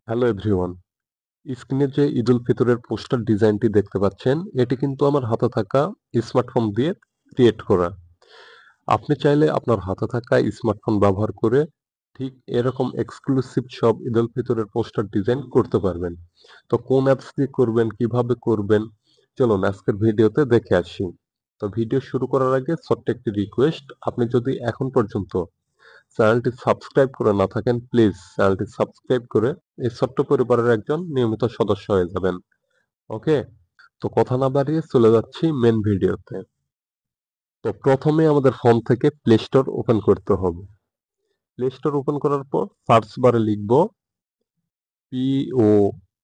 Hello everyone. স্ক্রিনে যে ঈদ উল ফিতরের পোস্টার ডিজাইনটি দেখতে পাচ্ছেন, এটি কিন্তু আমার হাতে থাকা স্মার্টফোন দিয়ে ক্রিয়েট করা। আপনি চাইলে আপনার হাতে থাকা স্মার্টফোন ব্যবহার করে ঠিক এরকম এক্সক্লুসিভ সব ঈদ উল ফিতরের পোস্টার ডিজাইন করতে পারবেন। তো কোন অ্যাপস দিয়ে করবেন, কিভাবে করবেন, চলুন আজকের ভিডিওতে দেখে আসি। তো ভিডিও শুরু করার আগে ছোট্ট একটি রিকোয়েস্ট, আপনি যদি এখন পর্যন্ত চ্যানেলটি সাবস্ক্রাইব করে না থাকেন, প্লিজ চ্যানেলটি সাবস্ক্রাইব করে এই ছোট্ট পরিবারের একজন নিয়মিত সদস্য হয়ে যাবেন। ওকে, তো কথা না বাড়িয়ে চলে যাচ্ছি মেন ভিডিওতে। তো প্রথমে আমাদের ফোন থেকে প্লে স্টোর ওপেন করতে হবে। প্লে স্টোর ওপেন করার পর সার্চ বারে লিখব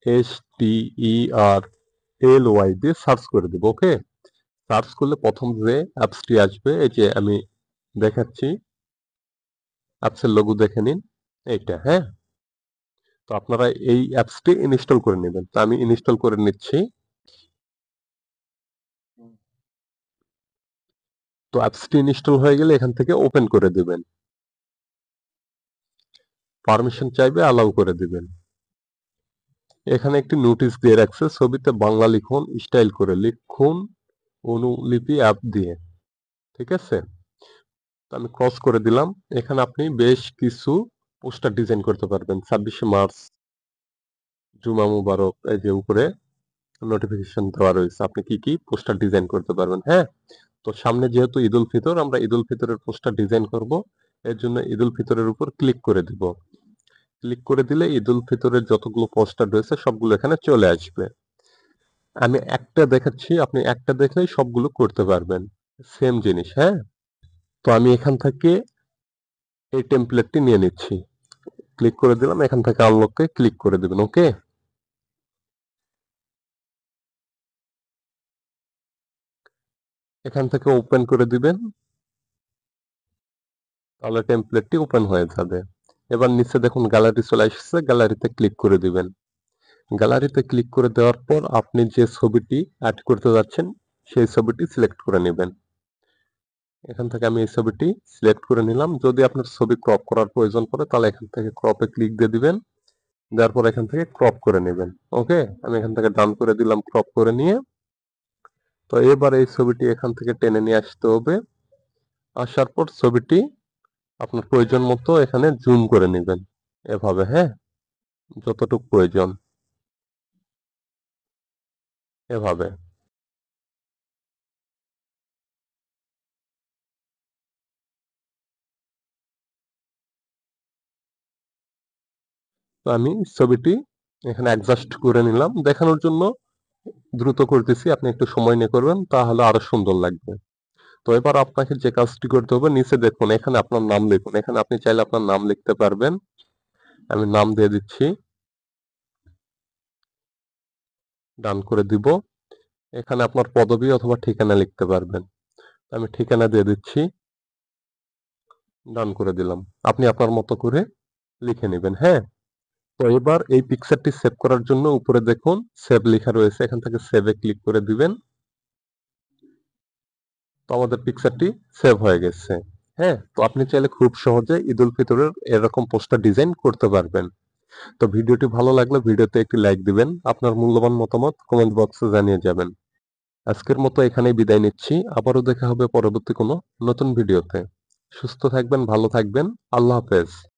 POSTERLY দিয়ে সার্চ করে দেব। ওকে, সার্চ করলে প্রথম যে অ্যাপসটি আসবে, এই যে আমি দেখাচ্ছি, অ্যাপসের লোগো দেখে নিন, এইটা। হ্যাঁ, তো আপনারা এই অ্যাপসটি ইনস্টল করে নেবেন। তো আমি ইনস্টল করে নিচ্ছি। তো অ্যাপসটি ইনস্টল হয়ে গেলে এখান থেকে ওপেন করে দিবেন। পারমিশন চাইবে, অ্যালাউ করে দিবেন। এখানে একটি নোটিশ দিয়ে রাখছে, ছবিতে বাংলা লিখুন, স্টাইল করে লিখুন, অনুলিপি অ্যাপ দিয়ে। ঠিক আছে, তো আমি ক্রস করে দিলাম। এখানে আপনি বেশ কিছু পোস্টার ডিজাইন করতে পারবেন। 26শে মার্চ, জুমা মুবারক, এই যে উপরে নোটিফিকেশন দেওয়া রয়েছে, আপনি কি কি পোস্টার ডিজাইন করতে পারবেন। হ্যাঁ, তো সামনে যেহেতু ঈদ উল ফিতর, আমরা ঈদ উল ফিতরের পোস্টার ডিজাইন করব। এর জন্য ঈদ উল ফিতরের উপর ক্লিক করে দিব। ক্লিক করে দিলে ঈদ উল ফিতরের যতগুলো পোস্টার রয়েছে সবগুলো এখানে চলে আসবে। আমি একটা দেখাচ্ছি, আপনি একটা দেখলেই সবগুলো করতে পারবেন, সেম জিনিস। হ্যাঁ, তো আমি এখান থেকে এই টেমপ্লেটটি নিয়ে নিচ্ছি। ক্লিক করে দিলাম, এখান থেকে আনলককে ক্লিক করে দিবেন। ওকে, এখান থেকে ওপেন করে দিবেন, তাহলে টেমপ্লেটটি ওপেন হয়ে যাবে। এবার নিচে দেখুন গ্যালারি চলে আসছে, গ্যালারিতে ক্লিক করে দিবেন। গ্যালারিতে ক্লিক করে দেওয়ার পর আপনি যে ছবিটি অ্যাড করতে যাচ্ছেন সেই ছবিটি সিলেক্ট করে নেবেন। এখান থেকে আমি এই ছবিটি সিলেক্ট করে নিলাম। যদি আপনার ছবি ক্রপ করার প্রয়োজন পড়ে তাহলে এখান থেকে ক্রপে ক্লিক দিয়ে দিবেন, দেওয়ার পর এখান থেকে ক্রপ করে নেবেন। ওকে, আমি এখান থেকে ডান করে দিলাম ক্রপ করে নিয়ে। তো এবার এই ছবিটি এখান থেকে টেনে নিয়ে আসতে হবে। আসার পর ছবিটি আপনার প্রয়োজন মতো এখানে জুম করে নেবেন, এভাবে। হ্যাঁ, যতটুকু প্রয়োজন, এভাবে। তো আমি ছবিটি এখানে অ্যাডজাস্ট করে নিলাম দেখানোর জন্য। দ্রুত করতেছি, আপনি একটু সময় নিয়ে করবেন, তাহলে আরো সুন্দর লাগবে। তো এবার আপনাকে যে কাজটি করতে হবে, নিচে দেখুন এখানে আপনার নাম লিখুন। এখানে আপনি চাইলে আপনার নাম লিখতে পারবেন। আমি নাম দিয়ে দিচ্ছি, ডান করে দিব। এখানে আপনার পদবি অথবা ঠিকানা লিখতে পারবেন। আমি ঠিকানা দিয়ে দিচ্ছি, ডান করে দিলাম। আপনি আপনার মতো করে লিখে নেবেন। হ্যাঁ, তো এবার এই পিকচারটি সেভ করার জন্য উপরে দেখুন সেভ লেখা রয়েছে, এখান থেকে সেভে ক্লিক করে দিবেন। তো আমাদের পিকচারটি সেভ হয়ে গেছে। হ্যাঁ, তো আপনি চাইলে খুব সহজে ঈদ উল ফিতরের এরকম পোস্টার ডিজাইন করতে পারবেন। তো ভিডিওটি ভালো লাগলে ভিডিওতে একটি লাইক দিবেন, আপনার মূল্যবান মতামত কমেন্ট বক্সে জানিয়ে যাবেন। আজকের মতো এখানেই বিদায় নিচ্ছি, আবারও দেখা হবে পরবর্তী কোনো নতুন ভিডিওতে। সুস্থ থাকবেন, ভালো থাকবেন, আল্লাহ হাফেজ।